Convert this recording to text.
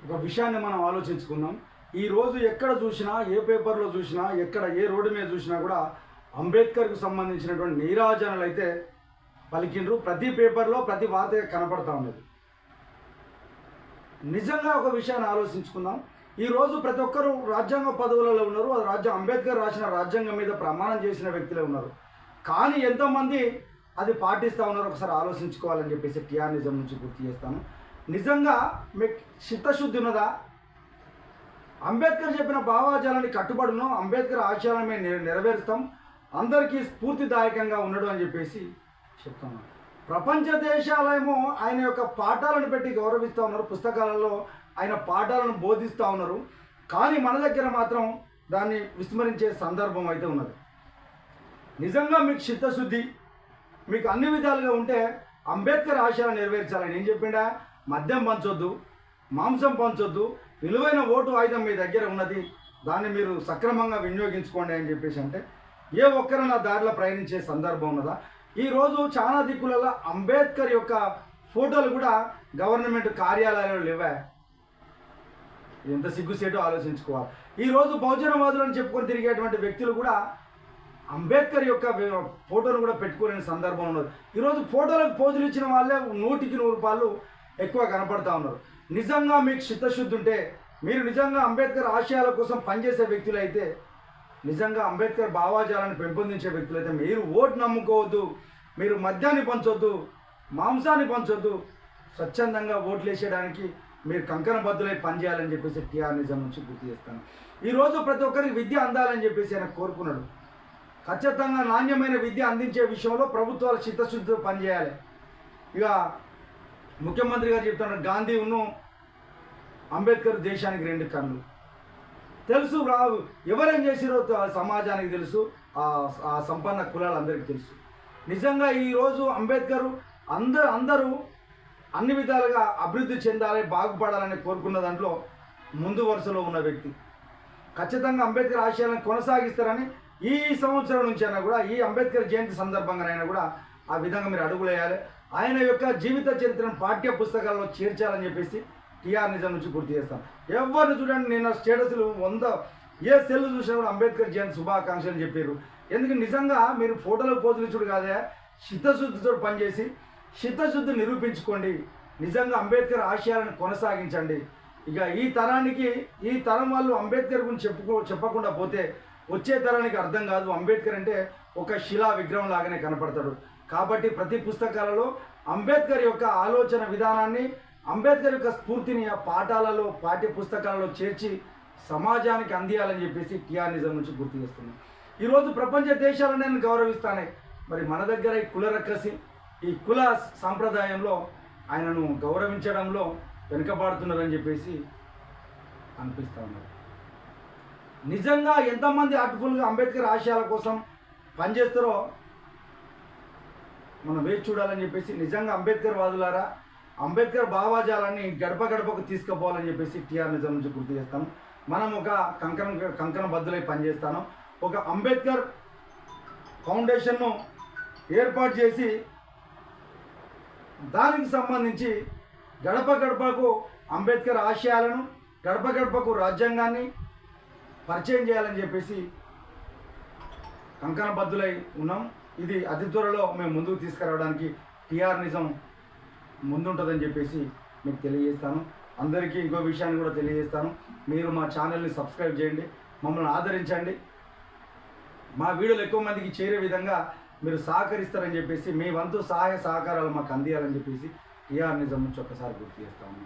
ఒక విషయాన్ని మనం ఆలోచించుకుందాం. ఈరోజు ఎక్కడ చూసినా, ఏ పేపర్లో చూసినా, ఎక్కడ ఏ రోడ్డు మీద చూసినా కూడా అంబేద్కర్కు సంబంధించినటువంటి నీరాజనాలు అయితే పలికిండ్రు. ప్రతి పేపర్లో ప్రతి వార్త కనపడతా ఉన్నది. నిజంగా ఒక విషయాన్ని ఆలోచించుకుందాం. ఈరోజు ప్రతి ఒక్కరూ రాజ్యాంగ పదవులలో ఉన్నారు. అది అంబేద్కర్ రాసిన రాజ్యాంగం మీద ప్రమాణం చేసిన వ్యక్తులే ఉన్నారు. కానీ ఎంతోమంది అది పాటిస్తూ ఉన్నారు ఒకసారి ఆలోచించుకోవాలని చెప్పేసి టీఆర్ నిజం నుంచి గుర్తు చేస్తాను. నిజంగా మీకు చిత్తశుద్ధి ఉన్నదా? అంబేద్కర్ చెప్పిన భావాజాలాన్ని కట్టుబడి ఉన్నాం, అంబేద్కర్ ఆశయాలను మేము నెరవేరుస్తాం, అందరికీ స్ఫూర్తిదాయకంగా ఉన్నాడు అని చెప్పేసి చెప్తున్నాం. ప్రపంచ దేశాలేమో ఆయన యొక్క పాఠాలను పెట్టి గౌరవిస్తూ ఉన్నారు, పుస్తకాలలో ఆయన పాఠాలను బోధిస్తూ ఉన్నారు. కానీ మన దగ్గర మాత్రం దాన్ని విస్మరించే సందర్భం అయితే ఉన్నది. నిజంగా మీకు చిత్తశుద్ధి మీకు అన్ని విధాలుగా ఉంటే అంబేద్కర్ ఆశయాలను నెరవేర్చాలని ఏం చెప్పిండా? మద్యం పంచొద్దు, మాంసం పంచొద్దు, విలువైన ఓటు ఆయుధం మీ దగ్గర ఉన్నది, దాన్ని మీరు సక్రమంగా వినియోగించుకోండి అని చెప్పేసి అంటే ఏ ఒక్కరైనా దారిలో ప్రయాణించే సందర్భం ఉన్నదా? ఈరోజు చాలా దిక్కులలో అంబేద్కర్ యొక్క ఫోటోలు కూడా గవర్నమెంట్ కార్యాలయాలు లేవా? ఎంత సిగ్గుసేటో ఆలోచించుకోవాలి. ఈరోజు బహుజనవాదులను చెప్పుకొని తిరిగేటువంటి వ్యక్తులు కూడా అంబేద్కర్ యొక్క ఫోటోను కూడా పెట్టుకోలేని సందర్భం ఉన్నది. ఈరోజు ఫోటోలకు పోజులు ఇచ్చిన వాళ్ళే 100కి 100 రూపాయలు ఎక్కువ కనపడతా ఉన్నారు. నిజంగా మీకు చిత్తశుద్ధి ఉంటే, మీరు నిజంగా అంబేద్కర్ ఆశయాల కోసం పనిచేసే వ్యక్తులైతే, నిజంగా అంబేద్కర్ భావాజాలను పెంపొందించే వ్యక్తులైతే మీరు ఓటు నమ్ముకోవద్దు, మీరు మద్యాన్ని పంచొద్దు, మాంసాన్ని పంచొద్దు, స్వచ్ఛందంగా ఓట్లు వేసేయడానికి మీరు కంకణబద్దులై పనిచేయాలని చెప్పేసి టీఆర్ నిజం నుంచి గుర్తు చేస్తాను. ఈరోజు ప్రతి ఒక్కరికి విద్య అందాలని చెప్పేసి ఆయన కోరుకున్నాడు. ఖచ్చితంగా నాణ్యమైన విద్య అందించే విషయంలో ప్రభుత్వాలు చిత్తశుద్ధితో పనిచేయాలి. ఇక ముఖ్యమంత్రి గారు చెప్తున్నారు, గాంధీ ఉన్ను అంబేద్కర్ దేశానికి 2 కన్నులు. తెలుసు రావు ఎవరేం చేసిరో సమాజానికి తెలుసు, ఆ సంపన్న కులాలందరికీ తెలుసు. నిజంగా ఈరోజు అంబేద్కర్ అందరూ అన్ని విధాలుగా అభివృద్ధి చెందాలి, బాగుపడాలని కోరుకున్న దాంట్లో ముందు వరుసలో ఉన్న వ్యక్తి. ఖచ్చితంగా అంబేద్కర్ ఆశయాలను కొనసాగిస్తారని ఈ సంవత్సరం నుంచి అయినా కూడా, ఈ అంబేద్కర్ జయంతి సందర్భంగానైనా కూడా ఆ విధంగా మీరు అడుగులేయాలి. ఆయన యొక్క జీవిత చరిత్రను పాఠ్య పుస్తకాల్లో చేర్చాలని చెప్పేసి టీఆర్ నిజం నుంచి గుర్తు చేస్తాను. ఎవరిని చూడండి, నేను స్టేటస్లు 100 ఏ సెల్ చూసినా కూడా అంబేద్కర్ జయంతి శుభాకాంక్షలు చెప్పారు. ఎందుకంటే నిజంగా మీరు ఫోటోలో పోజులు ఇచ్చుడు కాదే, చిత్తశుద్ధితో పనిచేసి చిత్తశుద్ధి నిరూపించుకోండి. నిజంగా అంబేద్కర్ ఆశయాలను కొనసాగించండి. ఇక ఈ తరం వాళ్ళు అంబేద్కర్ గురించి చెప్పకుండా పోతే వచ్చే తరానికి అర్థం కాదు. అంబేద్కర్ అంటే ఒక శిలా విగ్రహం లాగానే కనపడతాడు. కాబట్టి ప్రతి పుస్తకాలలో అంబేద్కర్ యొక్క ఆలోచన విధానాన్ని, అంబేద్కర్ యొక్క స్ఫూర్తిని ఆ పాఠాలలో, పాఠ్య పుస్తకాలలో చేర్చి సమాజానికి అందియాలని చెప్పేసి టీఆర్ నిజం నుంచి గుర్తు చేస్తున్నాను. ఈరోజు ప్రపంచ దేశాలను నేను గౌరవిస్తానే, మరి మన దగ్గర ఈ కుల రక్కసి, ఈ కుల సాంప్రదాయంలో ఆయనను గౌరవించడంలో వెనుకబాడుతున్నారని చెప్పేసి అనిపిస్తూ ఉన్నారు. నిజంగా ఎంతమంది హార్ట్ఫుల్గా అంబేద్కర్ ఆశయాల కోసం పనిచేస్తారో మనం వేచి చూడాలని చెప్పేసి, నిజంగా అంబేద్కర్ వాదులారా, అంబేద్కర్ భావాజాలాన్ని గడప గడపకు తీసుకుపోవాలని చెప్పేసి టీఆర్ నిజం నుంచి గుర్తు చేస్తాను. మనం ఒక కంకణ బద్దులై పనిచేస్తాను. ఒక అంబేద్కర్ ఫౌండేషన్ను ఏర్పాటు చేసి దానికి సంబంధించి గడప గడపకు అంబేద్కర్ ఆశయాలను, గడప గడపకు రాజ్యాంగాన్ని పరిచయం చేయాలని చెప్పేసి కంకణబద్దులై ఉన్నాం. ఇది అతి త్వరలో మేము ముందుకు తీసుకురావడానికి టీఆర్ నిజం ముందుంటుందని చెప్పేసి మీకు తెలియజేస్తాను. అందరికీ ఇంకో విషయాన్ని కూడా తెలియజేస్తాను, మీరు మా ఛానల్ని సబ్స్క్రైబ్ చేయండి, మమ్మల్ని ఆదరించండి, మా వీడియోలు ఎక్కువ మందికి చేరే విధంగా మీరు సహకరిస్తారని చెప్పేసి, మీ వంతు సహాయ సహకారాలు మాకు అందియాలని చెప్పేసి టీఆర్ నిజం నుంచి ఒక్కసారి గుర్తు చేస్తాము.